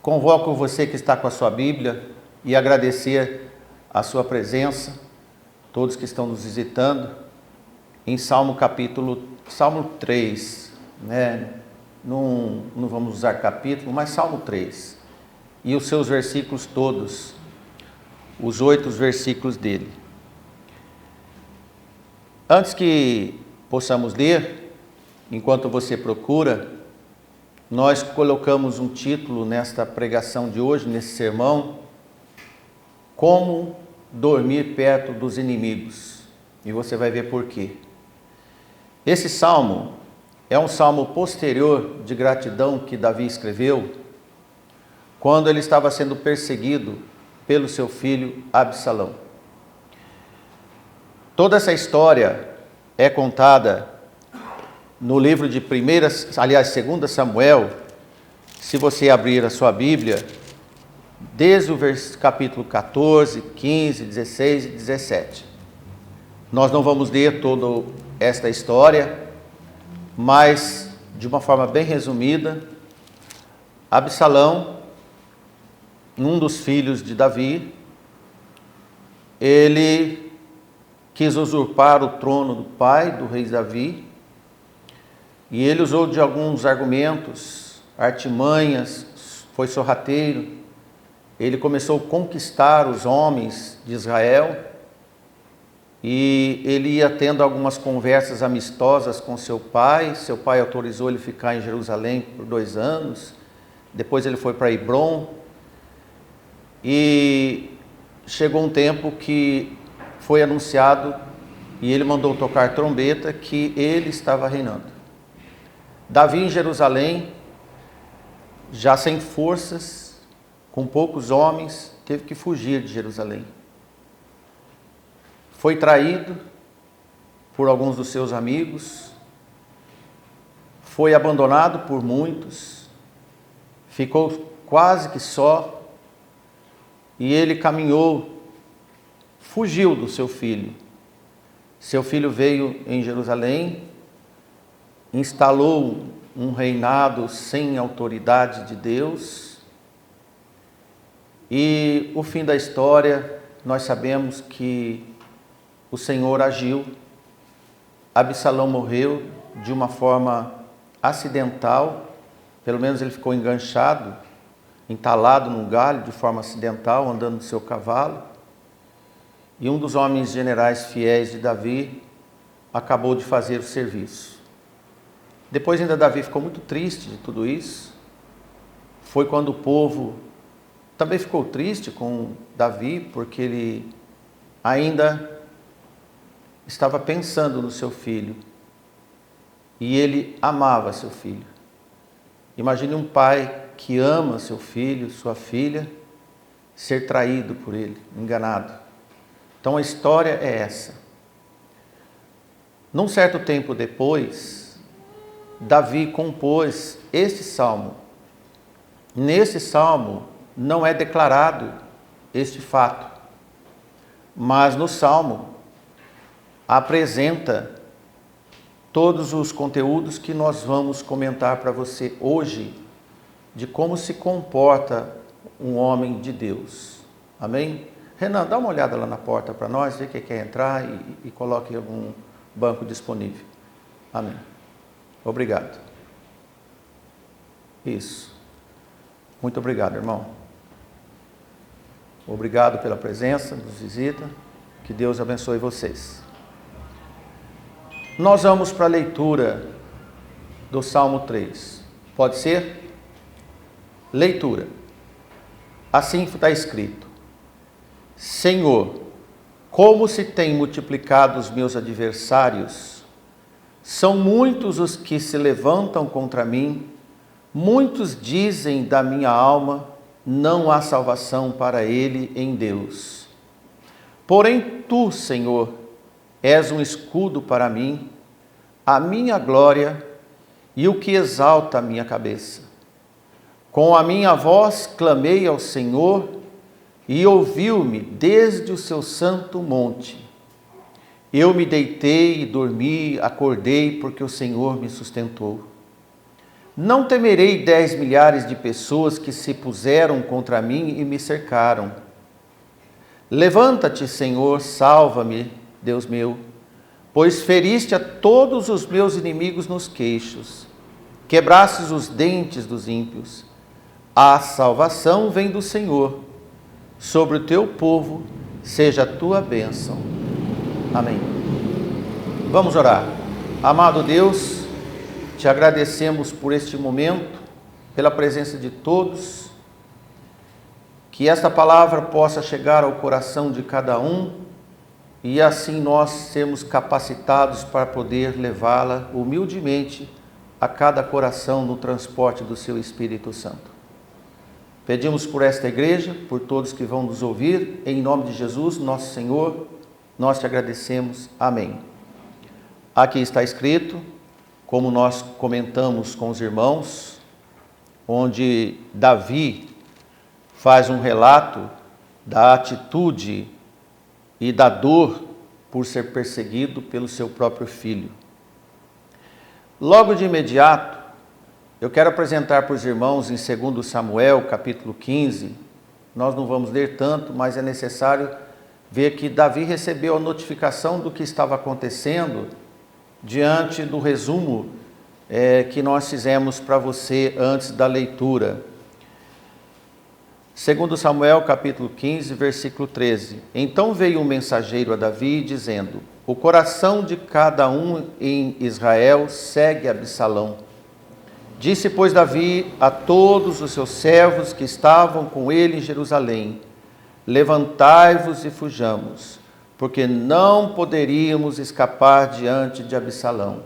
Convoco você que está com a sua Bíblia e agradecer a sua presença, todos que estão nos visitando, em Salmo 3, né? Não vamos usar capítulo, mas Salmo 3. E os seus versículos todos, os 8 versículos dele. Antes que possamos ler, enquanto você procura, nós colocamos um título nesta pregação de hoje, nesse sermão, Como dormir perto dos inimigos. E você vai ver por quê. Esse salmo é um salmo posterior de gratidão que Davi escreveu quando ele estava sendo perseguido pelo seu filho Absalão. Toda essa história é contada no livro de 2 Samuel. Se você abrir a sua Bíblia, desde o capítulo 14, 15, 16 e 17. Nós não vamos ler toda esta história, mas de uma forma bem resumida, Absalão, um dos filhos de Davi, ele quis usurpar o trono do pai, do rei Davi, e ele usou de alguns argumentos, artimanhas, foi sorrateiro. Ele começou a conquistar os homens de Israel e ele ia tendo algumas conversas amistosas com seu pai. Seu pai autorizou ele ficar em Jerusalém por 2 anos. Depois ele foi para Hebrom e chegou um tempo que foi anunciado e ele mandou tocar trombeta que ele estava reinando. Davi em Jerusalém, já sem forças, com poucos homens, teve que fugir de Jerusalém. Foi traído por alguns dos seus amigos, foi abandonado por muitos, ficou quase que só, e ele caminhou, fugiu do seu filho. Seu filho veio em Jerusalém, instalou um reinado sem autoridade de Deus, e o fim da história, nós sabemos que o Senhor agiu. Absalão morreu de uma forma acidental, pelo menos ele ficou enganchado, entalado num galho de forma acidental, andando no seu cavalo, e um dos homens generais fiéis de Davi acabou de fazer o serviço. Depois ainda Davi ficou muito triste de tudo isso. Foi quando o povo também ficou triste com Davi, porque ele ainda estava pensando no seu filho. E ele amava seu filho. Imagine um pai que ama seu filho, sua filha, ser traído por ele, enganado. Então a história é essa. Num certo tempo depois, Davi compôs este salmo. Nesse salmo não é declarado este fato, mas no salmo apresenta todos os conteúdos que nós vamos comentar para você hoje, de como se comporta um homem de Deus. Amém? Renan, dá uma olhada lá na porta para nós, vê quem quer entrar e coloque algum banco disponível. Amém. Obrigado. Isso. Muito obrigado, irmão. Obrigado pela presença, nos visita. Que Deus abençoe vocês. Nós vamos para a leitura do Salmo 3. Pode ser? Leitura. Assim está escrito: Senhor, como se têm multiplicado os meus adversários, são muitos os que se levantam contra mim, muitos dizem da minha alma, não há salvação para ele em Deus. Porém tu, Senhor, és um escudo para mim, a minha glória e o que exalta a minha cabeça. Com a minha voz clamei ao Senhor e ouviu-me desde o seu santo monte. Eu me deitei e dormi, acordei porque o Senhor me sustentou. Não temerei 10 milhares de pessoas que se puseram contra mim e me cercaram. Levanta-te, Senhor, salva-me, Deus meu, pois feriste a todos os meus inimigos nos queixos, quebrastes os dentes dos ímpios. A salvação vem do Senhor, sobre o teu povo seja a tua bênção. Amém. Vamos orar. Amado Deus, te agradecemos por este momento, pela presença de todos, que esta palavra possa chegar ao coração de cada um e assim nós sermos capacitados para poder levá-la humildemente a cada coração no transporte do seu Espírito Santo. Pedimos por esta igreja, por todos que vão nos ouvir, em nome de Jesus, nosso Senhor, nós te agradecemos. Amém. Aqui está escrito, como nós comentamos com os irmãos, onde Davi faz um relato da atitude e da dor por ser perseguido pelo seu próprio filho. Logo de imediato, eu quero apresentar para os irmãos em 2 Samuel, capítulo 15, nós não vamos ler tanto, mas é necessário ver que Davi recebeu a notificação do que estava acontecendo diante do resumo que nós fizemos para você antes da leitura. 2 Samuel, capítulo 15, versículo 13. Então veio um mensageiro a Davi, dizendo: o coração de cada um em Israel segue Absalão. Disse, pois, Davi a todos os seus servos que estavam com ele em Jerusalém: levantai-vos e fujamos, porque não poderíamos escapar diante de Absalão.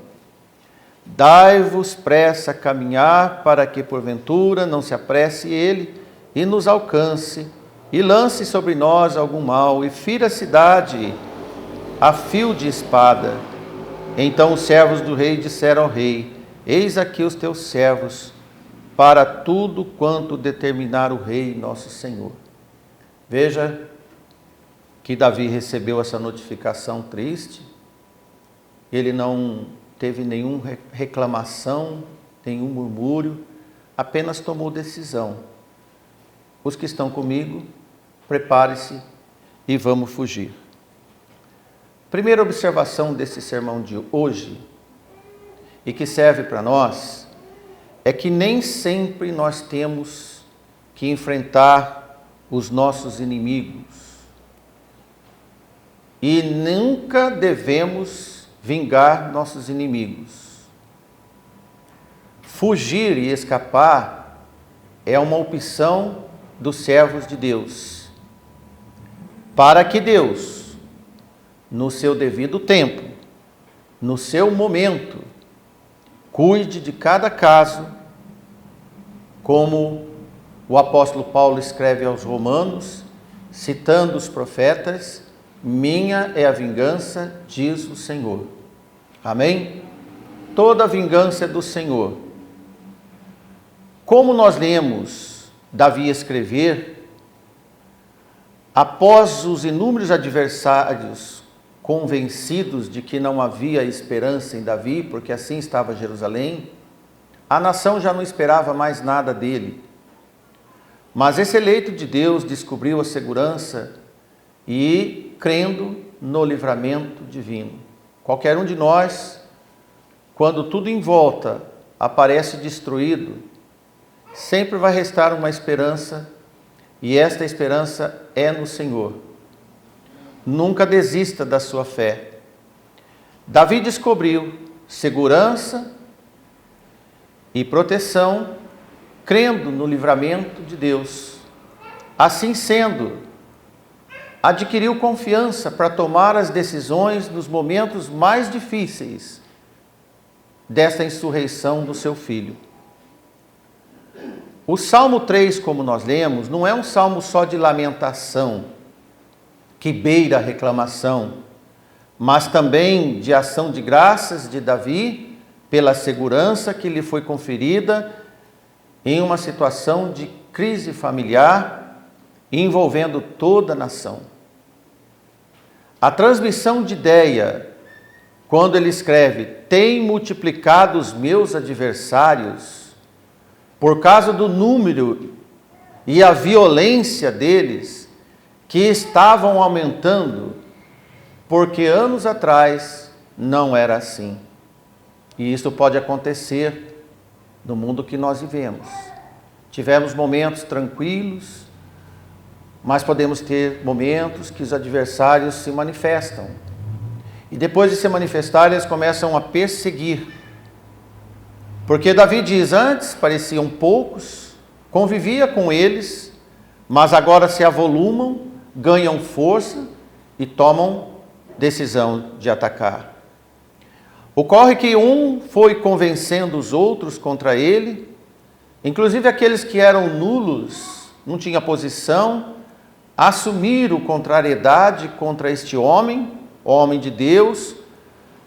Dai-vos pressa a caminhar, para que porventura não se apresse ele e nos alcance, e lance sobre nós algum mal, e fira a cidade a fio de espada. Então os servos do rei disseram ao rei: eis aqui os teus servos, para tudo quanto determinar o rei nosso Senhor. Veja que Davi recebeu essa notificação triste, ele não teve nenhuma reclamação, nenhum murmúrio, apenas tomou decisão. Os que estão comigo, prepare-se e vamos fugir. Primeira observação desse sermão de hoje, e que serve para nós, é que nem sempre nós temos que enfrentar os nossos inimigos. E nunca devemos vingar nossos inimigos. Fugir e escapar é uma opção dos servos de Deus, para que Deus, no seu devido tempo, no seu momento, cuide de cada caso, como o apóstolo Paulo escreve aos Romanos, citando os profetas: minha é a vingança, diz o Senhor. Amém? Toda a vingança é do Senhor. Como nós lemos Davi escrever, após os inúmeros adversários convencidos de que não havia esperança em Davi, porque assim estava Jerusalém, a nação já não esperava mais nada dele. Mas esse eleito de Deus descobriu a segurança e crendo no livramento divino. Qualquer um de nós, quando tudo em volta aparece destruído, sempre vai restar uma esperança, e esta esperança é no Senhor. Nunca desista da sua fé. Davi descobriu segurança e proteção, crendo no livramento de Deus. Assim sendo, adquiriu confiança para tomar as decisões nos momentos mais difíceis desta insurreição do seu filho. O Salmo 3, como nós lemos, não é um salmo só de lamentação, que beira a reclamação, mas também de ação de graças de Davi pela segurança que lhe foi conferida em uma situação de crise familiar envolvendo toda a nação. A transmissão de ideia, quando ele escreve: tem multiplicado os meus adversários, por causa do número e a violência deles, que estavam aumentando, porque anos atrás não era assim. E isso pode acontecer no mundo que nós vivemos. Tivemos momentos tranquilos, mas podemos ter momentos que os adversários se manifestam. E depois de se manifestar, eles começam a perseguir. Porque Davi diz, antes pareciam poucos, convivia com eles, mas agora se avolumam, ganham força e tomam decisão de atacar. Ocorre que um foi convencendo os outros contra ele, inclusive aqueles que eram nulos, não tinham posição, assumiram contrariedade contra este homem, homem de Deus,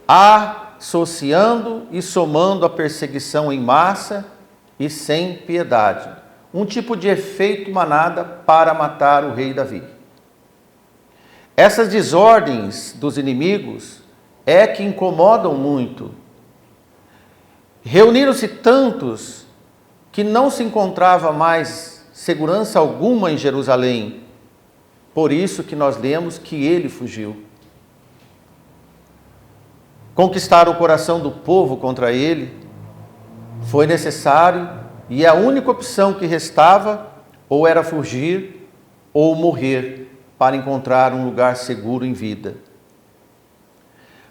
associando e somando a perseguição em massa e sem piedade. Um tipo de efeito manada para matar o rei Davi. Essas desordens dos inimigos é que incomodam muito. Reuniram-se tantos que não se encontrava mais segurança alguma em Jerusalém. Por isso que nós lemos que ele fugiu. Conquistar o coração do povo contra ele foi necessário, e a única opção que restava ou era fugir ou morrer para encontrar um lugar seguro em vida.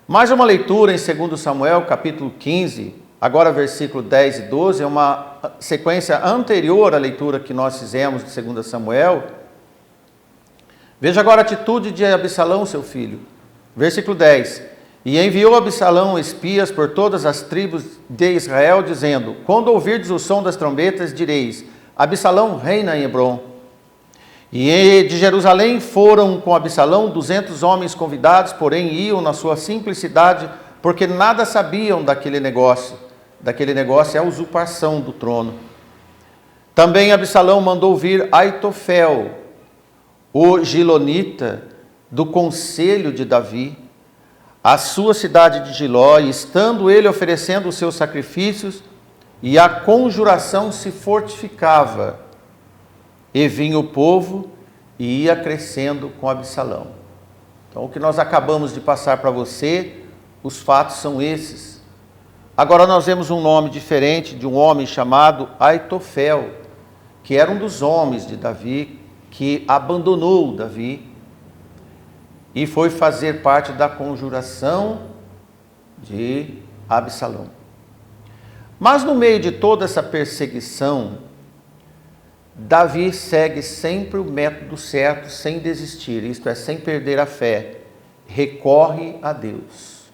Mais uma leitura em 2 Samuel, capítulo 15, agora versículo 10 e 12, é uma sequência anterior à leitura que nós fizemos de 2 Samuel. Veja agora a atitude de Absalão, seu filho. Versículo 10. E enviou Absalão espias por todas as tribos de Israel, dizendo, quando ouvirdes o som das trombetas, direis, Absalão reina em Hebrom. E de Jerusalém foram com Absalão 200 homens convidados, porém iam na sua simplicidade, porque nada sabiam daquele negócio. Daquele negócio é a usurpação do trono. Também Absalão mandou vir Aitofel, o gilonita, do conselho de Davi, à sua cidade de Giló, e estando ele oferecendo os seus sacrifícios, e a conjuração se fortificava, e vinha o povo e ia crescendo com Absalão. Então, o que nós acabamos de passar para você, os fatos são esses. Agora nós vemos um nome diferente de um homem chamado Aitofel, que era um dos homens de Davi, que abandonou Davi e foi fazer parte da conjuração de Absalão. Mas no meio de toda essa perseguição, Davi segue sempre o método certo, sem desistir, isto é, sem perder a fé. Recorre a Deus,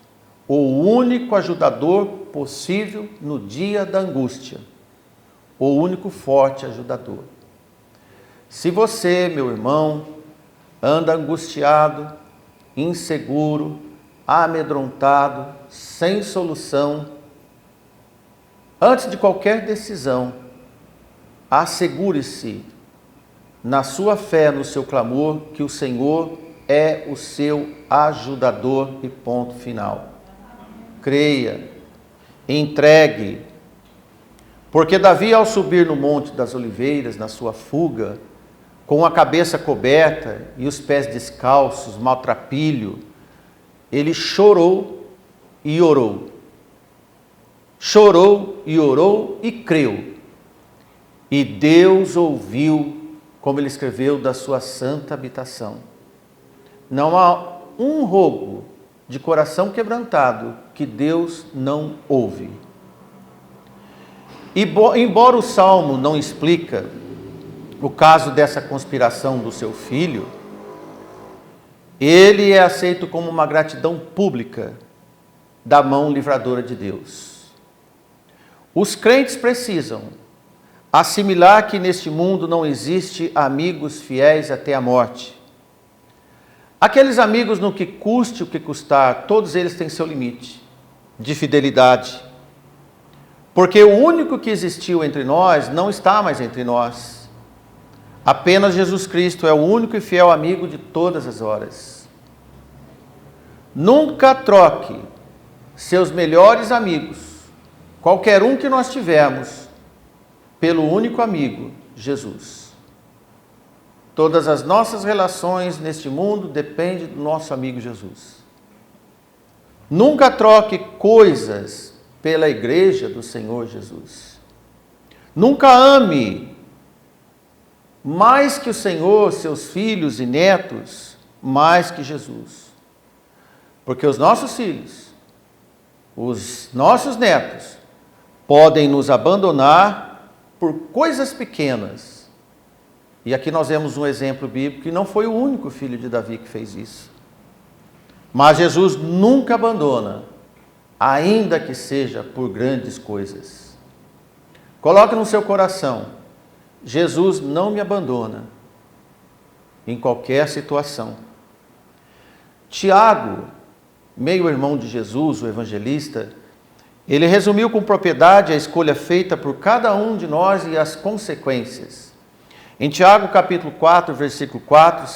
o único ajudador possível no dia da angústia, o único forte ajudador. Se você, meu irmão, anda angustiado, inseguro, amedrontado, sem solução, antes de qualquer decisão, assegure-se na sua fé, no seu clamor, que o Senhor é o seu ajudador e ponto final. Creia, entregue, porque Davi, ao subir no Monte das Oliveiras, na sua fuga, com a cabeça coberta e os pés descalços, maltrapilho, ele chorou e orou. Chorou e orou e creu. E Deus ouviu, como ele escreveu, da sua santa habitação. Não há um rogo de coração quebrantado que Deus não ouve. E embora o Salmo não explica o caso dessa conspiração do seu filho, ele é aceito como uma gratidão pública da mão livradora de Deus. Os crentes precisam assimilar que neste mundo não existe amigos fiéis até a morte. Aqueles amigos, no que custe o que custar, todos eles têm seu limite de fidelidade. Porque o único que existiu entre nós não está mais entre nós. Apenas Jesus Cristo é o único e fiel amigo de todas as horas. Nunca troque seus melhores amigos, qualquer um que nós tivermos, pelo único amigo, Jesus. Todas as nossas relações neste mundo dependem do nosso amigo Jesus. Nunca troque coisas pela igreja do Senhor Jesus. Nunca ame mais que o Senhor, seus filhos e netos, mais que Jesus. Porque os nossos filhos, os nossos netos, podem nos abandonar por coisas pequenas. E aqui nós vemos um exemplo bíblico que não foi o único filho de Davi que fez isso. Mas Jesus nunca abandona, ainda que seja por grandes coisas. Coloque no seu coração, Jesus não me abandona em qualquer situação. Tiago, meio-irmão de Jesus, o evangelista, ele resumiu com propriedade a escolha feita por cada um de nós e as consequências. Em Tiago, capítulo 4, versículo 4,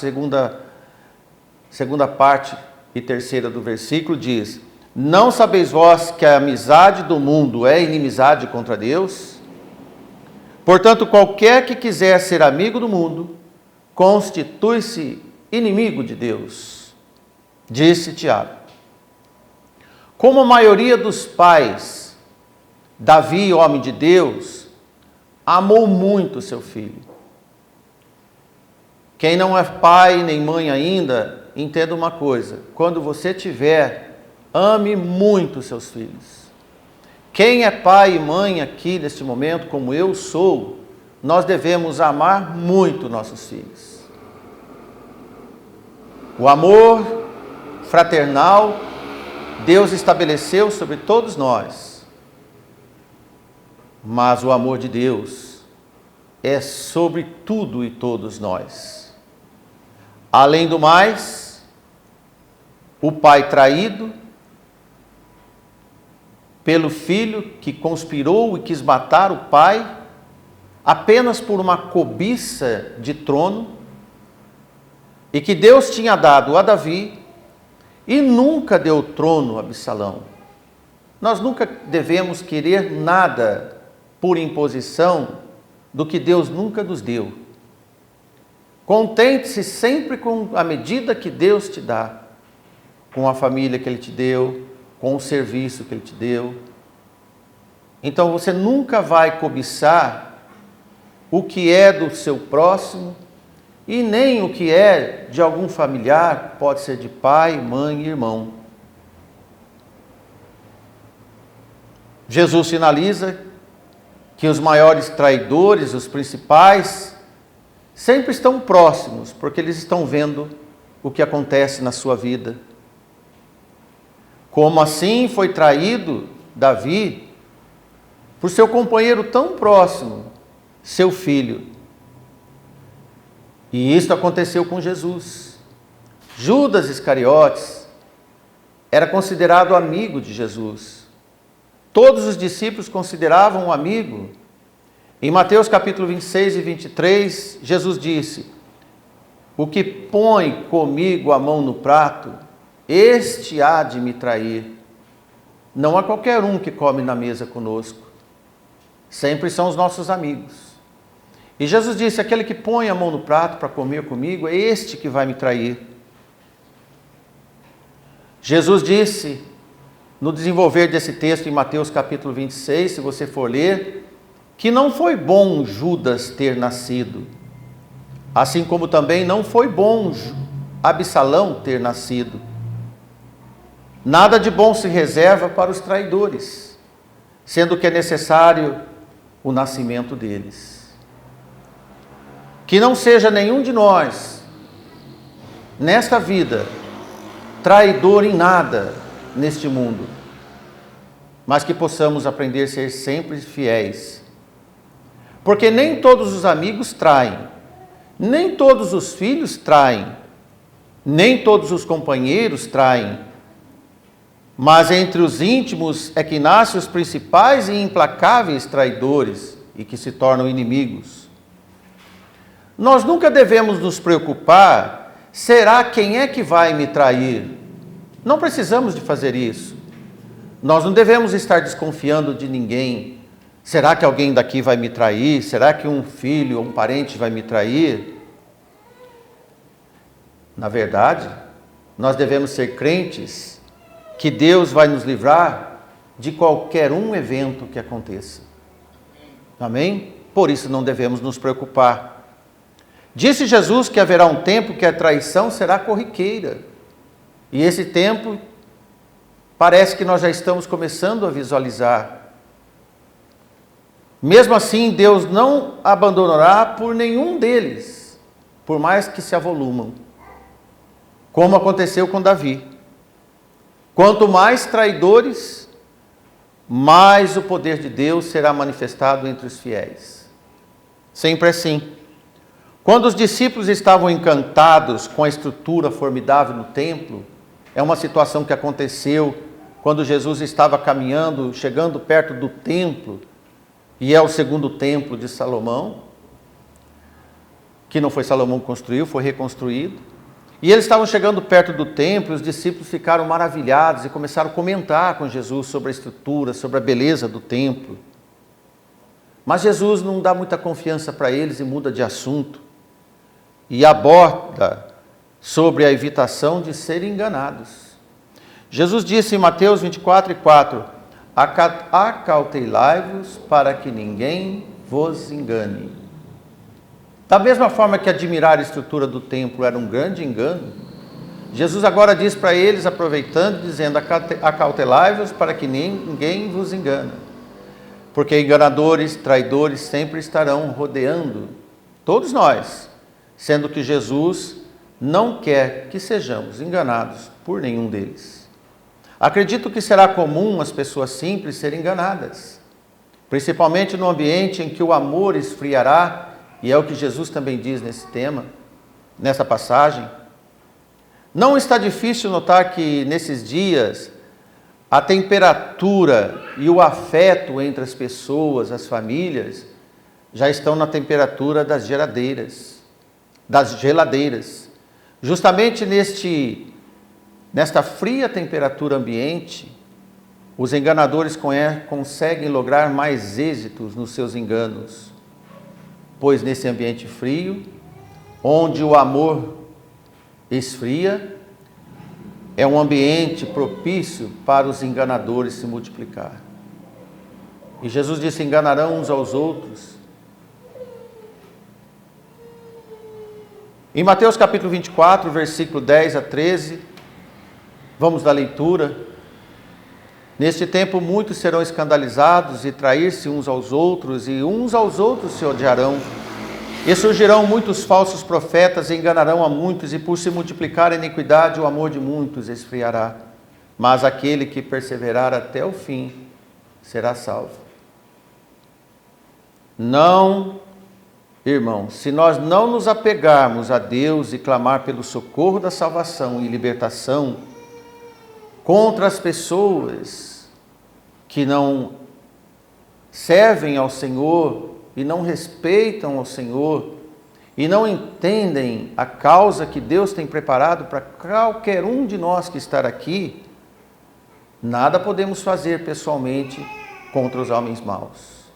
segunda parte e terceira do versículo, diz: não sabeis vós que a amizade do mundo é inimizade contra Deus? Portanto, qualquer que quiser ser amigo do mundo, constitui-se inimigo de Deus, disse Tiago. Como a maioria dos pais, Davi, homem de Deus, amou muito seu filho. Quem não é pai nem mãe ainda, entenda uma coisa: quando você tiver, ame muito seus filhos. Quem é pai e mãe aqui neste momento, como eu sou, nós devemos amar muito nossos filhos. O amor fraternal Deus estabeleceu sobre todos nós, mas o amor de Deus é sobre tudo e todos nós. Além do mais, o pai traído pelo filho que conspirou e quis matar o pai apenas por uma cobiça de trono, e que Deus tinha dado a Davi e nunca deu trono a Absalão. Nós nunca devemos querer nada por imposição do que Deus nunca nos deu. Contente-se sempre com a medida que Deus te dá, com a família que Ele te deu, com o serviço que Ele te deu. Então você nunca vai cobiçar o que é do seu próximo e nem o que é de algum familiar, pode ser de pai, mãe e irmão. Jesus sinaliza que os maiores traidores, os principais, sempre estão próximos, porque eles estão vendo o que acontece na sua vida. Como assim foi traído Davi por seu companheiro tão próximo, seu filho. E isso aconteceu com Jesus. Judas Iscariotes era considerado amigo de Jesus. Todos os discípulos consideravam um amigo. Em Mateus capítulo 26 e 23, Jesus disse: o que põe comigo a mão no prato, este há de me trair. Não há qualquer um que come na mesa conosco. Sempre são os nossos amigos. E Jesus disse: aquele que põe a mão no prato para comer comigo, é este que vai me trair. Jesus disse, no desenvolver desse texto em Mateus capítulo 26, se você for ler, que não foi bom Judas ter nascido, assim como também não foi bom Absalão ter nascido. Nada de bom se reserva para os traidores, sendo que é necessário o nascimento deles. Que não seja nenhum de nós, nesta vida, traidor em nada neste mundo, mas que possamos aprender a ser sempre fiéis. Porque nem todos os amigos traem, nem todos os filhos traem, nem todos os companheiros traem, mas entre os íntimos é que nascem os principais e implacáveis traidores e que se tornam inimigos. Nós nunca devemos nos preocupar, será quem é que vai me trair? Não precisamos de fazer isso. Nós não devemos estar desconfiando de ninguém. Será que alguém daqui vai me trair? Será que um filho ou um parente vai me trair? Na verdade, nós devemos ser crentes que Deus vai nos livrar de qualquer evento que aconteça. Amém? Por isso não devemos nos preocupar. Disse Jesus que haverá um tempo que a traição será corriqueira. E esse tempo parece que nós já estamos começando a visualizar. Mesmo assim, Deus não abandonará por nenhum deles, por mais que se avolumam, como aconteceu com Davi. Quanto mais traidores, mais o poder de Deus será manifestado entre os fiéis. Sempre assim. Quando os discípulos estavam encantados com a estrutura formidável no templo, é uma situação que aconteceu quando Jesus estava caminhando, chegando perto do templo, e é o segundo templo de Salomão, que não foi Salomão que construiu, foi reconstruído. E eles estavam chegando perto do templo, e os discípulos ficaram maravilhados e começaram a comentar com Jesus sobre a estrutura, sobre a beleza do templo. Mas Jesus não dá muita confiança para eles e muda de assunto. E aborda sobre a evitação de serem enganados. Jesus disse em Mateus 24:4, acautelai-vos para que ninguém vos engane. Da mesma forma que admirar a estrutura do templo era um grande engano, Jesus agora diz para eles, aproveitando, dizendo, acautelai-vos para que ninguém vos engane. Porque enganadores, traidores sempre estarão rodeando todos nós, sendo que Jesus não quer que sejamos enganados por nenhum deles. Acredito que será comum as pessoas simples serem enganadas, principalmente no ambiente em que o amor esfriará, e é o que Jesus também diz nesse tema, nessa passagem. Não está difícil notar que nesses dias a temperatura e o afeto entre as pessoas, as famílias, já estão na temperatura das geladeiras. Justamente nesta fria temperatura ambiente, os enganadores conseguem lograr mais êxitos nos seus enganos, pois nesse ambiente frio, onde o amor esfria, é um ambiente propício para os enganadores se multiplicar. E Jesus disse, enganarão uns aos outros. Em Mateus capítulo 24, versículo 10 a 13, vamos da leitura. Neste tempo muitos serão escandalizados e trair-se uns aos outros, e uns aos outros se odiarão. E surgirão muitos falsos profetas e enganarão a muitos, e por se multiplicar a iniquidade, o amor de muitos esfriará. Mas aquele que perseverar até o fim será salvo. Não, irmãos, se nós não nos apegarmos a Deus e clamar pelo socorro da salvação e libertação contra as pessoas que não servem ao Senhor e não respeitam ao Senhor e não entendem a causa que Deus tem preparado para qualquer um de nós que está aqui, nada podemos fazer pessoalmente contra os homens maus.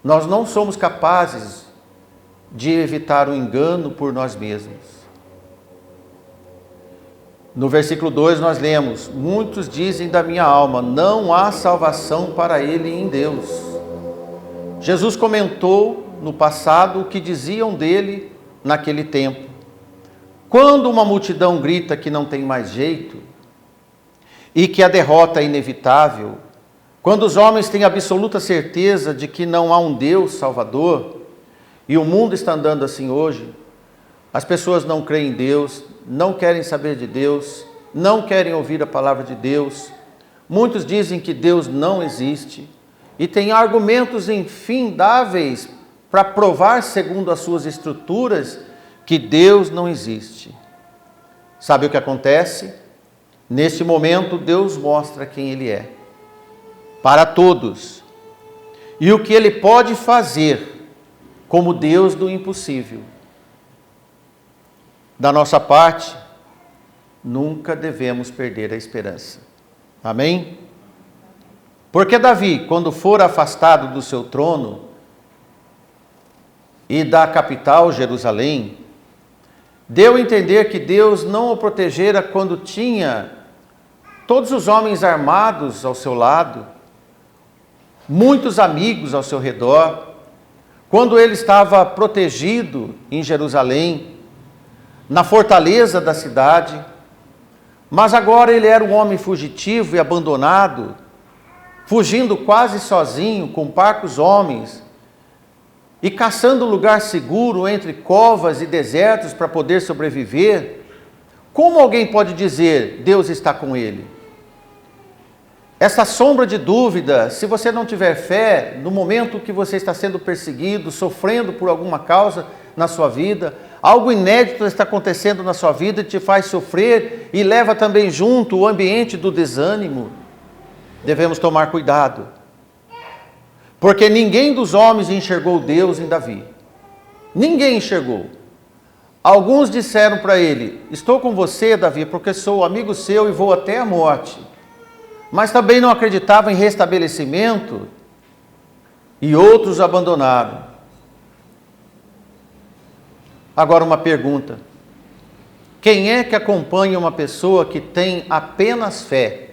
Nós não somos capazes de evitar o engano por nós mesmos. No versículo 2 nós lemos, muitos dizem da minha alma, não há salvação para ele em Deus. Jesus comentou no passado o que diziam dele naquele tempo. Quando uma multidão grita que não tem mais jeito e que a derrota é inevitável, quando os homens têm absoluta certeza de que não há um Deus Salvador, e o mundo está andando assim hoje, as pessoas não creem em Deus, não querem saber de Deus, não querem ouvir a palavra de Deus. Muitos dizem que Deus não existe e têm argumentos infindáveis para provar, segundo as suas estruturas, que Deus não existe. Sabe o que acontece? Neste momento, Deus mostra quem Ele é, para todos, e o que Ele pode fazer como Deus do impossível. Da nossa parte, nunca devemos perder a esperança. Amém? Porque Davi, quando for afastado do seu trono e da capital, Jerusalém, deu a entender que Deus não o protegera quando tinha todos os homens armados ao seu lado, muitos amigos ao seu redor, quando ele estava protegido em Jerusalém, na fortaleza da cidade, mas agora ele era um homem fugitivo e abandonado, fugindo quase sozinho, com poucos homens, e caçando lugar seguro entre covas e desertos para poder sobreviver. Como alguém pode dizer, Deus está com ele? Essa sombra de dúvida, se você não tiver fé, no momento que você está sendo perseguido, sofrendo por alguma causa na sua vida, algo inédito está acontecendo na sua vida e te faz sofrer e leva também junto o ambiente do desânimo, devemos tomar cuidado. Porque ninguém dos homens enxergou Deus em Davi. Ninguém enxergou. Alguns disseram para ele, estou com você, Davi, porque sou amigo seu e vou até a morte. Mas também não acreditavam em restabelecimento e outros o abandonaram. Agora uma pergunta. Quem é que acompanha uma pessoa que tem apenas fé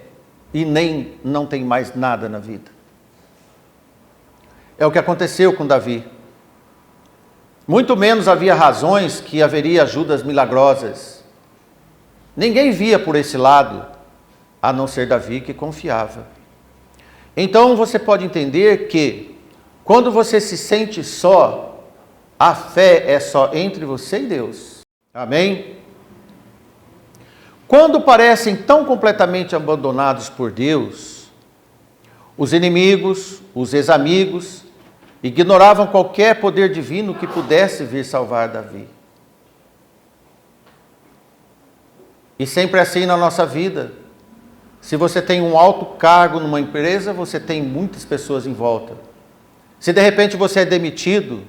e não tem mais nada na vida? É o que aconteceu com Davi. Muito menos havia razões que haveria ajudas milagrosas. Ninguém via por esse lado, a não ser Davi que confiava. Então você pode entender que, quando você se sente só, a fé é só entre você e Deus. Amém? Quando parecem tão completamente abandonados por Deus, os inimigos, os ex-amigos, ignoravam qualquer poder divino que pudesse vir salvar Davi. E sempre assim na nossa vida. Se você tem um alto cargo numa empresa, você tem muitas pessoas em volta. Se de repente você é demitido,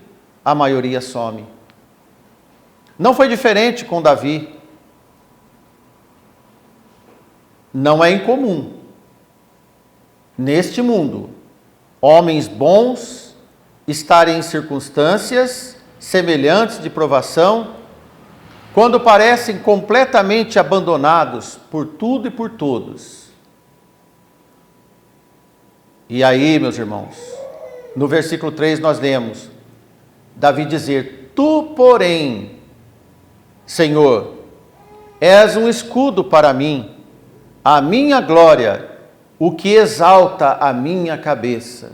a maioria some. Não foi diferente com Davi. Não é incomum, neste mundo, homens bons estarem em circunstâncias semelhantes de provação, quando parecem completamente abandonados por tudo e por todos. E aí, meus irmãos, no versículo 3 nós lemos Davi dizer, tu, porém, Senhor, és um escudo para mim, a minha glória, o que exalta a minha cabeça.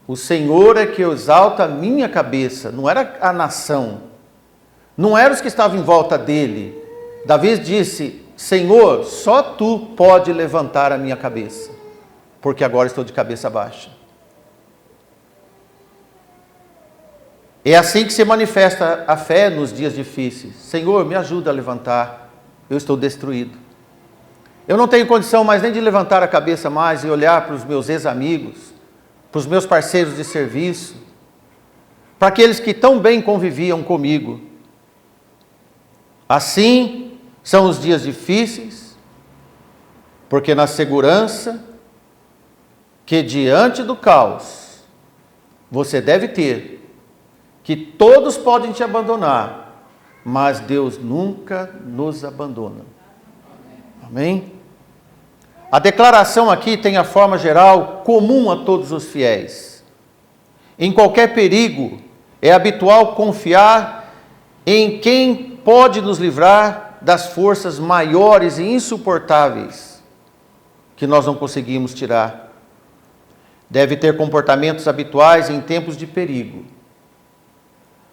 O Senhor é que exalta a minha cabeça, não era a nação, não eram os que estavam em volta dele. Davi disse, Senhor, só tu pode levantar a minha cabeça, porque agora estou de cabeça baixa. É assim que se manifesta a fé nos dias difíceis. Senhor, me ajuda a levantar, eu estou destruído. Eu não tenho condição mais nem de levantar a cabeça mais e olhar para os meus ex-amigos, para os meus parceiros de serviço, para aqueles que tão bem conviviam comigo. Assim são os dias difíceis, porque na segurança que diante do caos você deve ter, que todos podem te abandonar, mas Deus nunca nos abandona. Amém? A declaração aqui tem a forma geral comum a todos os fiéis. Em qualquer perigo, é habitual confiar em quem pode nos livrar das forças maiores e insuportáveis que nós não conseguimos tirar. Deve ter comportamentos habituais em tempos de perigo.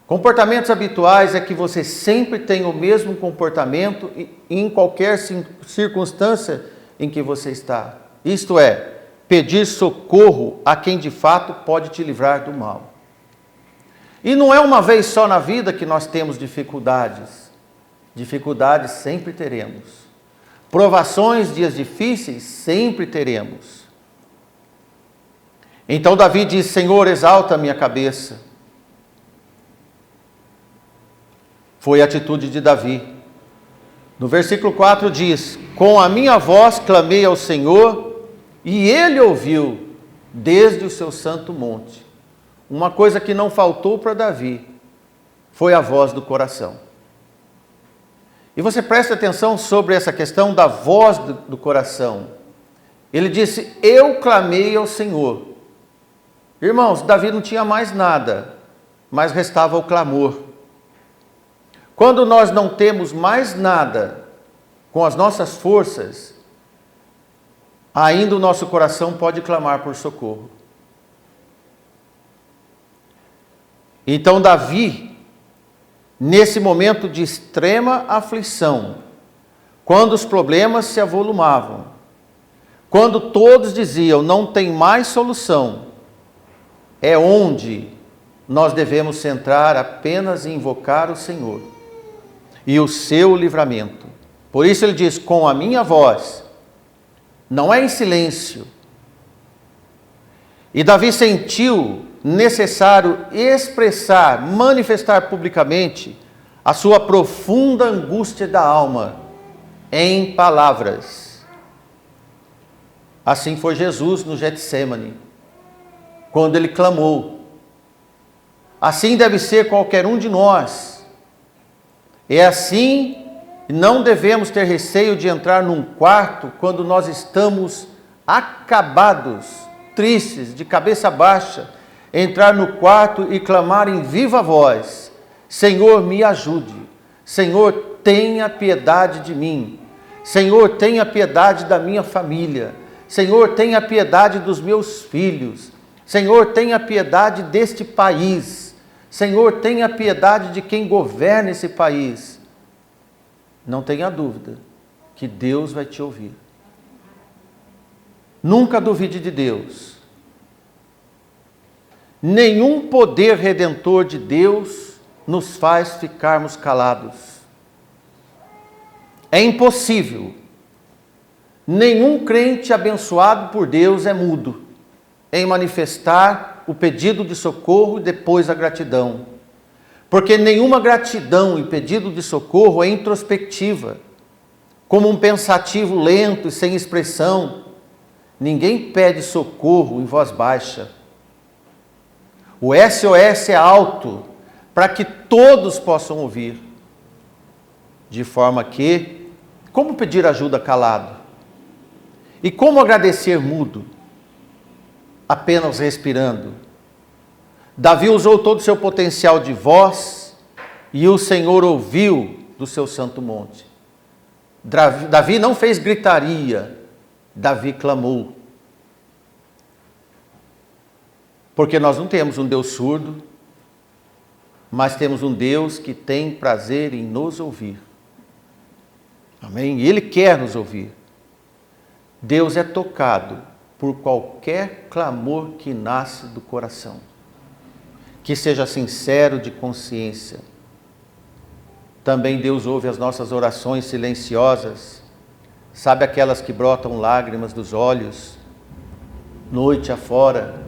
Comportamentos habituais é que você sempre tem o mesmo comportamento em qualquer circunstância em que você está. Isto é, pedir socorro a quem de fato pode te livrar do mal. E não é uma vez só na vida que nós temos dificuldades. Dificuldades sempre teremos. Provações, dias difíceis, sempre teremos. Então Davi diz, Senhor, exalta a minha cabeça. Foi a atitude de Davi. No versículo 4 diz, com a minha voz clamei ao Senhor, e ele ouviu desde o seu santo monte. Uma coisa que não faltou para Davi foi a voz do coração. E você presta atenção sobre essa questão da voz do coração. Ele disse: eu clamei ao Senhor. Irmãos, Davi não tinha mais nada, mas restava o clamor. Quando nós não temos mais nada com as nossas forças, ainda o nosso coração pode clamar por socorro. Então Davi, nesse momento de extrema aflição, quando os problemas se avolumavam, quando todos diziam não tem mais solução, é onde nós devemos centrar apenas em invocar o Senhor e o seu livramento. Por isso ele diz: com a minha voz, não é em silêncio. E Davi sentiu necessário expressar, manifestar publicamente a sua profunda angústia da alma em palavras. Assim foi Jesus no Getsêmani, quando ele clamou. Assim deve ser qualquer um de nós. É assim, não devemos ter receio de entrar num quarto quando nós estamos acabados, tristes, de cabeça baixa, entrar no quarto e clamar em viva voz: Senhor, me ajude. Senhor, tenha piedade de mim. Senhor, tenha piedade da minha família. Senhor, tenha piedade dos meus filhos. Senhor, tenha piedade deste país. Senhor, tenha piedade de quem governa esse país. Não tenha dúvida que Deus vai te ouvir. Nunca duvide de Deus. Nenhum poder redentor de Deus nos faz ficarmos calados. É impossível. Nenhum crente abençoado por Deus é mudo em manifestar o pedido de socorro e depois a gratidão. Porque nenhuma gratidão e pedido de socorro é introspectiva, como um pensativo lento e sem expressão. Ninguém pede socorro em voz baixa. O SOS é alto, para que todos possam ouvir. De forma que, como pedir ajuda calado? E como agradecer mudo? Apenas respirando. Davi usou todo o seu potencial de voz e o Senhor ouviu do seu santo monte. Davi não fez gritaria, Davi clamou. Porque nós não temos um Deus surdo, mas temos um Deus que tem prazer em nos ouvir. Amém? E Ele quer nos ouvir. Deus é tocado por qualquer clamor que nasce do coração. Que seja sincero, de consciência. Também Deus ouve as nossas orações silenciosas. Sabe aquelas que brotam lágrimas dos olhos, noite afora,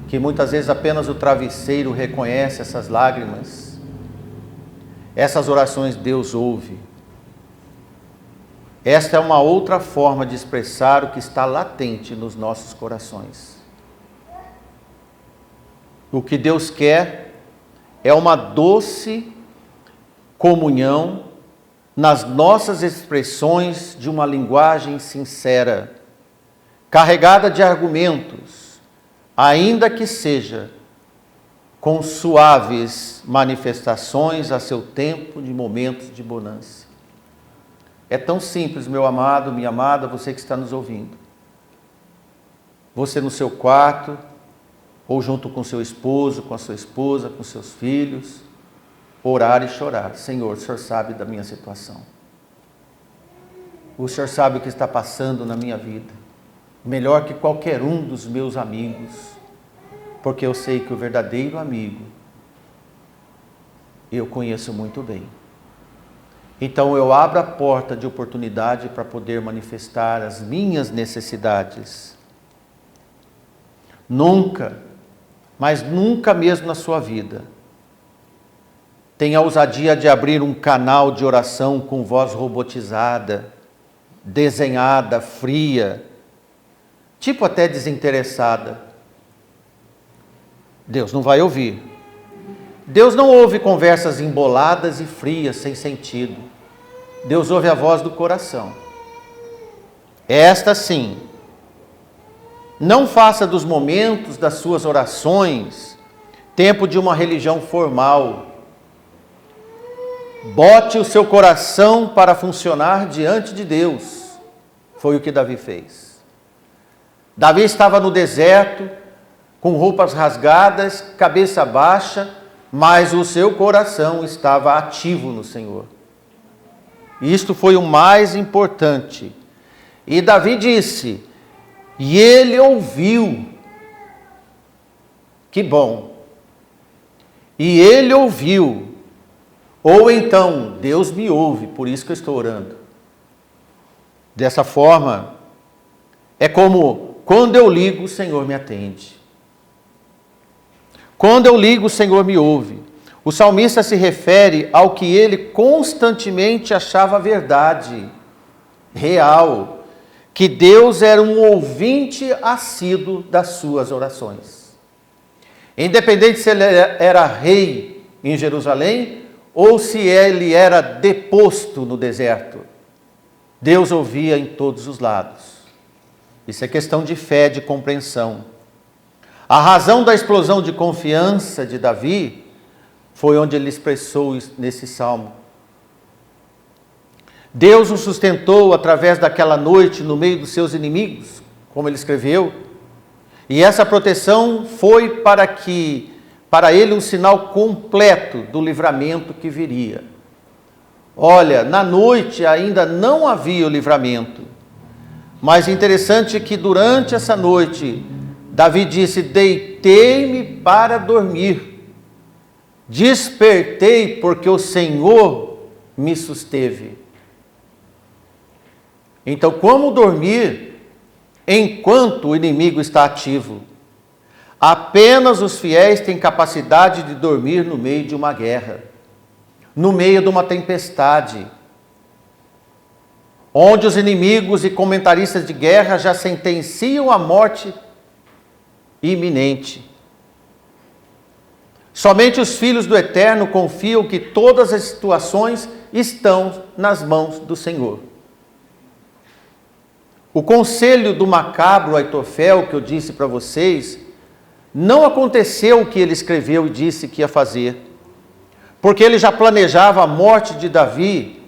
que muitas vezes apenas o travesseiro reconhece essas lágrimas. Essas orações Deus ouve. Esta é uma outra forma de expressar o que está latente nos nossos corações. O que Deus quer é uma doce comunhão nas nossas expressões de uma linguagem sincera, carregada de argumentos, ainda que seja com suaves manifestações a seu tempo de momentos de bonança. É tão simples, meu amado, minha amada, você que está nos ouvindo. Você no seu quarto, ou junto com seu esposo, com a sua esposa, com seus filhos, orar e chorar. Senhor, o Senhor sabe da minha situação. O Senhor sabe o que está passando na minha vida. Melhor que qualquer um dos meus amigos. Porque eu sei que o verdadeiro amigo eu conheço muito bem. Então eu abro a porta de oportunidade para poder manifestar as minhas necessidades. Nunca, mas nunca mesmo na sua vida, tenha a ousadia de abrir um canal de oração com voz robotizada, desenhada, fria, tipo até desinteressada. Deus não vai ouvir. Deus não ouve conversas emboladas e frias, sem sentido. Deus ouve a voz do coração. Esta sim. Não faça dos momentos das suas orações tempo de uma religião formal. Bote o seu coração para funcionar diante de Deus. Foi o que Davi fez. Davi estava no deserto, com roupas rasgadas, cabeça baixa, mas o seu coração estava ativo no Senhor. Isto foi o mais importante. E Davi disse, e ele ouviu. Que bom. E ele ouviu. Ou então, Deus me ouve, por isso que eu estou orando. Dessa forma, é como quando eu ligo, o Senhor me atende. Quando eu ligo, o Senhor me ouve. O salmista se refere ao que ele constantemente achava verdade, real, que Deus era um ouvinte assíduo das suas orações. Independente se ele era rei em Jerusalém ou se ele era deposto no deserto, Deus ouvia em todos os lados. Isso é questão de fé, de compreensão. A razão da explosão de confiança de Davi foi onde ele expressou nesse salmo. Deus o sustentou através daquela noite no meio dos seus inimigos, como ele escreveu, e essa proteção foi para ele um sinal completo do livramento que viria. Olha, na noite ainda não havia o livramento, mas interessante que durante essa noite, Davi disse, deitei-me para dormir, despertei porque o Senhor me susteve. Então, como dormir enquanto o inimigo está ativo? Apenas os fiéis têm capacidade de dormir no meio de uma guerra, no meio de uma tempestade, onde os inimigos e comentaristas de guerra já sentenciam a morte iminente. Somente os filhos do Eterno confiam que todas as situações estão nas mãos do Senhor. O conselho do macabro Aitofel, que eu disse para vocês, não aconteceu o que ele escreveu e disse que ia fazer, porque ele já planejava a morte de Davi.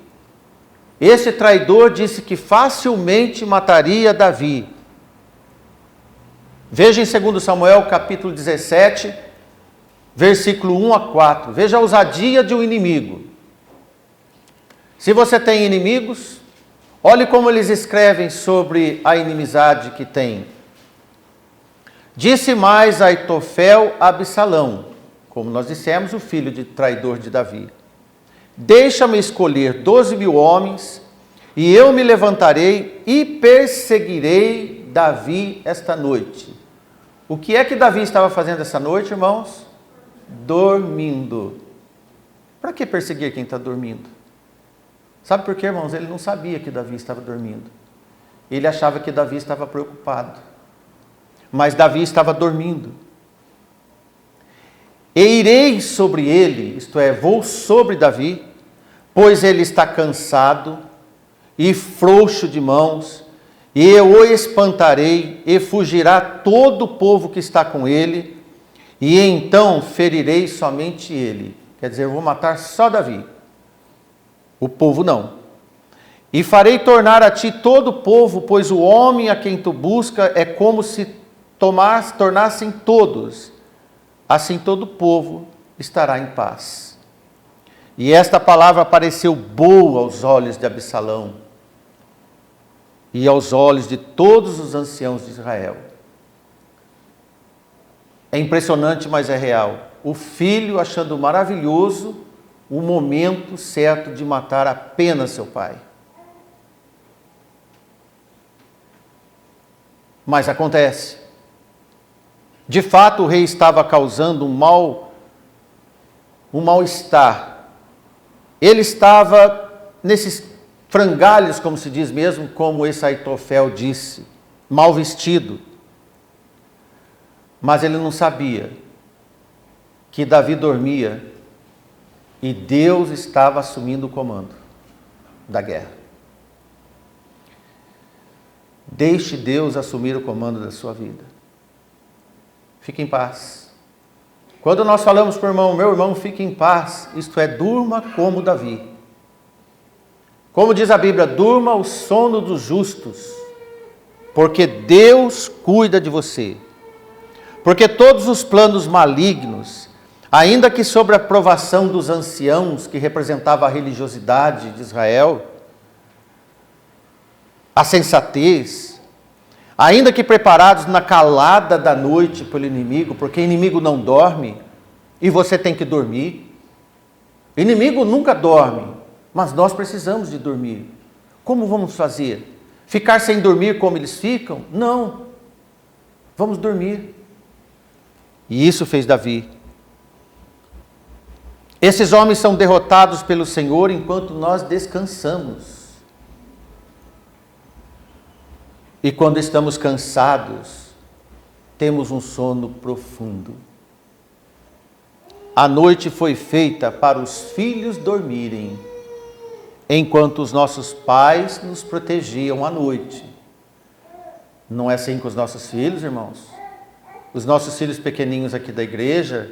Esse traidor disse que facilmente mataria Davi. Veja em 2 Samuel capítulo 17, versículo 1 a 4. Veja a ousadia de um inimigo. Se você tem inimigos, olhe como eles escrevem sobre a inimizade que tem. Disse mais Aitofel a Absalão, como nós dissemos, o filho de traidor de Davi. Deixa-me escolher 12.000 homens, e eu me levantarei e perseguirei Davi esta noite. O que é que Davi estava fazendo essa noite, irmãos? Dormindo. Para que perseguir quem está dormindo? Sabe por quê, irmãos? Ele não sabia que Davi estava dormindo. Ele achava que Davi estava preocupado. Mas Davi estava dormindo. E irei sobre ele, isto é, vou sobre Davi, pois ele está cansado e frouxo de mãos, e eu o espantarei, e fugirá todo o povo que está com ele, e então ferirei somente ele. Quer dizer, eu vou matar só Davi, o povo não. E farei tornar a ti todo o povo, pois o homem a quem tu busca é como se tornassem todos. Assim todo o povo estará em paz. E esta palavra pareceu boa aos olhos de Absalão e aos olhos de todos os anciãos de Israel. É impressionante, mas é real. O filho achando maravilhoso o momento certo de matar apenas seu pai. Mas acontece. De fato, o rei estava causando um mal-estar. Ele estava nesses frangalhos, como se diz mesmo, como esse Aitofel disse. mal vestido. Mas ele não sabia que Davi dormia e Deus estava assumindo o comando da guerra. Deixe Deus assumir o comando da sua vida. Fique em paz. Quando nós falamos para o irmão, meu irmão, fique em paz, isto é, durma como Davi. Como diz a Bíblia, durma o sono dos justos, porque Deus cuida de você. Porque todos os planos malignos, ainda que sobre a aprovação dos anciãos, que representava a religiosidade de Israel, a sensatez, ainda que preparados na calada da noite pelo inimigo, porque o inimigo não dorme, e você tem que dormir. O inimigo nunca dorme, mas nós precisamos de dormir. Como vamos fazer? Ficar sem dormir como eles ficam? Não. Vamos dormir. E isso fez Davi. Esses homens são derrotados pelo Senhor enquanto nós descansamos. E quando estamos cansados, temos um sono profundo. A noite foi feita para os filhos dormirem, enquanto os nossos pais nos protegiam à noite. Não é assim com os nossos filhos, irmãos? Os nossos filhos pequeninhos aqui da igreja,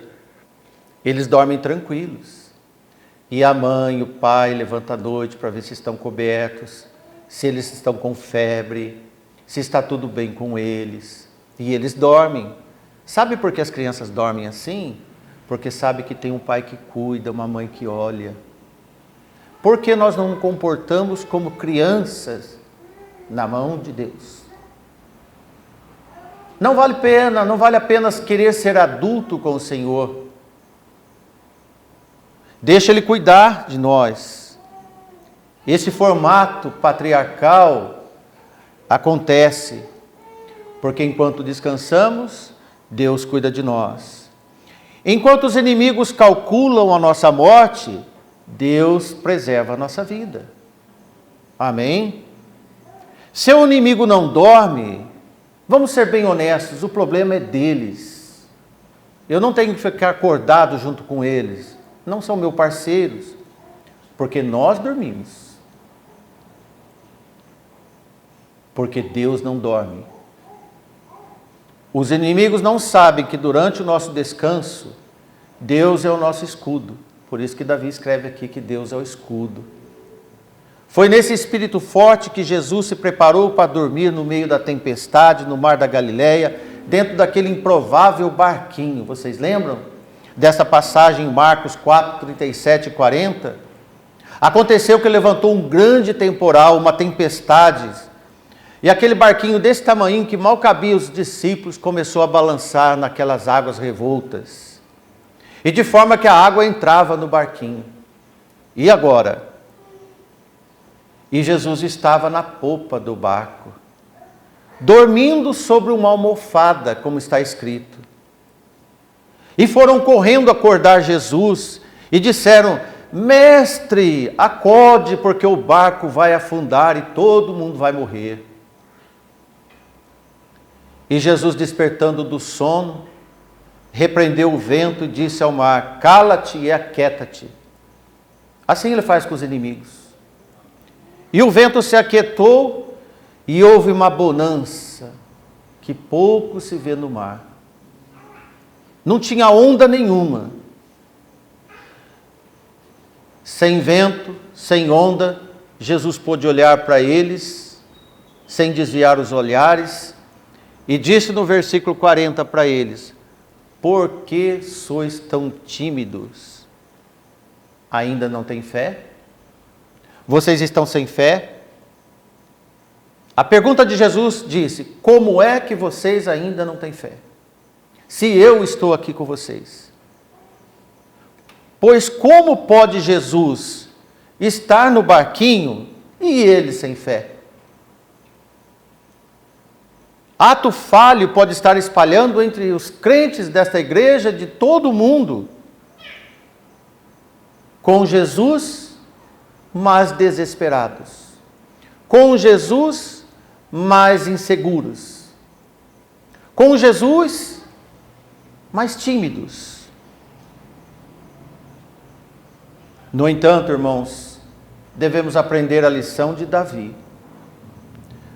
eles dormem tranquilos. E a mãe, o pai levanta à noite para ver se estão cobertos, se eles estão com febre, se está tudo bem com eles. E eles dormem. Sabe por que as crianças dormem assim? Porque sabe que tem um pai que cuida, uma mãe que olha. Por que nós não nos comportamos como crianças na mão de Deus? Não vale a pena querer ser adulto com o Senhor. Deixa Ele cuidar de nós. Esse formato patriarcal acontece, porque enquanto descansamos, Deus cuida de nós. Enquanto os inimigos calculam a nossa morte, Deus preserva a nossa vida. Amém? Se o inimigo não dorme, vamos ser bem honestos, o problema é deles. Eu não tenho que ficar acordado junto com eles. Não são meus parceiros, porque nós dormimos. Porque Deus não dorme. Os inimigos não sabem que durante o nosso descanso, Deus é o nosso escudo. Por isso que Davi escreve aqui que Deus é o escudo. Foi nesse espírito forte que Jesus se preparou para dormir no meio da tempestade, no mar da Galileia, dentro daquele improvável barquinho. Vocês lembram dessa passagem em Marcos 4, 37 e 40? Aconteceu que levantou um grande temporal, uma tempestade, e aquele barquinho desse tamanho, que mal cabia os discípulos, começou a balançar naquelas águas revoltas. E de forma que a água entrava no barquinho. E agora? E Jesus estava na popa do barco, dormindo sobre uma almofada, como está escrito. E foram correndo acordar Jesus e disseram: Mestre, acorde, porque o barco vai afundar e todo mundo vai morrer. E Jesus, despertando do sono, repreendeu o vento e disse ao mar: Cala-te e aquieta-te. Assim Ele faz com os inimigos. E o vento se aquietou e houve uma bonança que pouco se vê no mar. Não tinha onda nenhuma. Sem vento, sem onda, Jesus pôde olhar para eles, sem desviar os olhares, e disse no versículo 40 para eles: Por que sois tão tímidos? Ainda não têm fé? Vocês estão sem fé? A pergunta de Jesus disse: Como é que vocês ainda não têm fé? Se eu estou aqui com vocês. Pois como pode Jesus estar no barquinho e ele sem fé? Ato falho pode estar espalhando entre os crentes desta igreja, de todo o mundo, com Jesus, mas desesperados. Com Jesus, mais inseguros. Com Jesus, mais tímidos. No entanto, irmãos, devemos aprender a lição de Davi.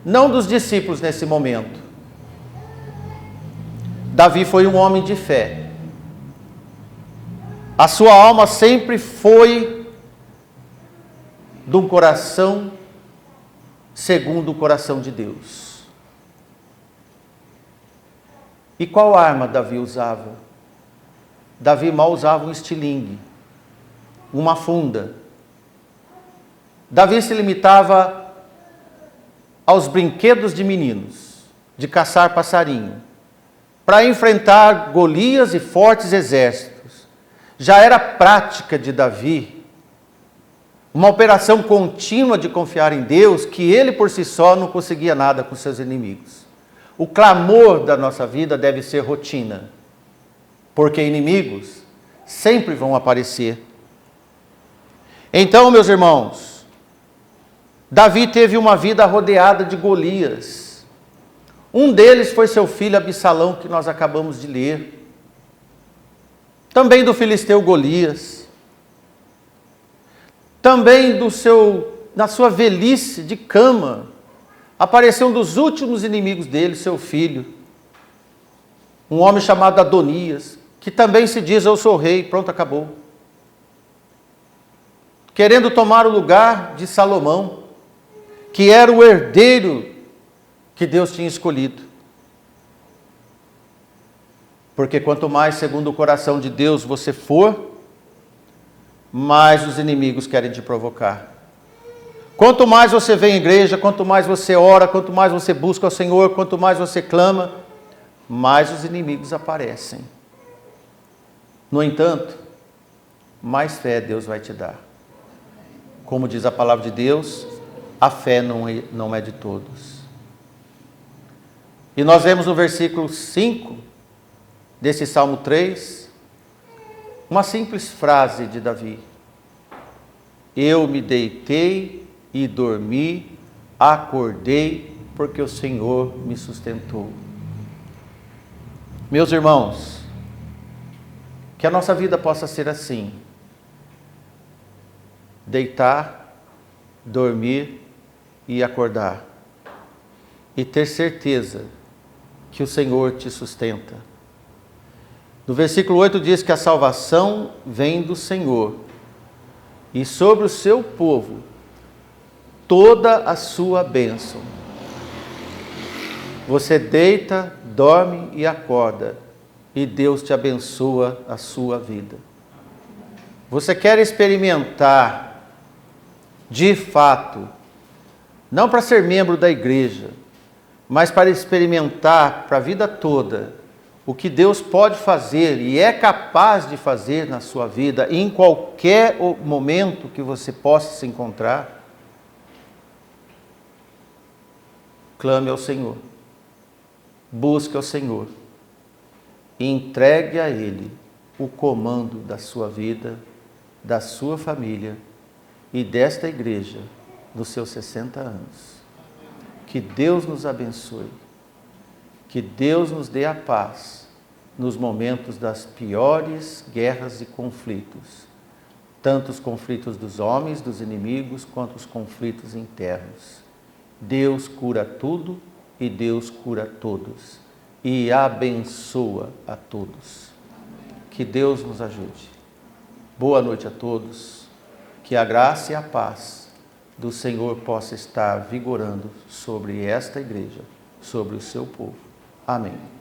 Não dos discípulos nesse momento. Davi foi um homem de fé. A sua alma sempre foi de um coração segundo o coração de Deus. E qual arma Davi usava? Davi mal usava um estilingue, uma funda. Davi se limitava aos brinquedos de meninos, de caçar passarinho, para enfrentar Golias e fortes exércitos. Já era prática de Davi uma operação contínua de confiar em Deus, que ele por si só não conseguia nada com seus inimigos. O clamor da nossa vida deve ser rotina, porque inimigos sempre vão aparecer. Então, meus irmãos, Davi teve uma vida rodeada de Golias. Um deles foi seu filho Absalão, que nós acabamos de ler. Também do filisteu Golias. Também na sua velhice de cama, apareceu um dos últimos inimigos dele, seu filho. Um homem chamado Adonias, que também se diz: eu sou rei, pronto, acabou. Querendo tomar o lugar de Salomão, que era o herdeiro que Deus tinha escolhido. Porque quanto mais segundo o coração de Deus você for, mais os inimigos querem te provocar. Quanto mais você vem à igreja, quanto mais você ora, quanto mais você busca o Senhor, quanto mais você clama, mais os inimigos aparecem. No entanto, mais fé Deus vai te dar. Como diz a palavra de Deus, a fé não é de todos. E nós vemos no versículo 5 desse Salmo 3, uma simples frase de Davi: eu me deitei e dormi, acordei, porque o Senhor me sustentou. Meus irmãos, que a nossa vida possa ser assim: deitar, dormir e acordar, e ter certeza que o Senhor te sustenta. No versículo 8 diz que a salvação vem do Senhor, e sobre o seu povo toda a sua bênção. Você deita, dorme e acorda, e Deus te abençoa a sua vida. Você quer experimentar, de fato, não para ser membro da igreja, mas para experimentar para a vida toda o que Deus pode fazer e é capaz de fazer na sua vida, em qualquer momento que você possa se encontrar? Clame ao Senhor, busque ao Senhor e entregue a Ele o comando da sua vida, da sua família e desta igreja dos seus 60 anos. Que Deus nos abençoe, que Deus nos dê a paz nos momentos das piores guerras e conflitos, tanto os conflitos dos homens, dos inimigos, quanto os conflitos internos. Deus cura tudo e Deus cura todos e abençoa a todos. Que Deus nos ajude. Boa noite a todos. Que a graça e a paz do Senhor possa estar vigorando sobre esta igreja, sobre o seu povo. Amém.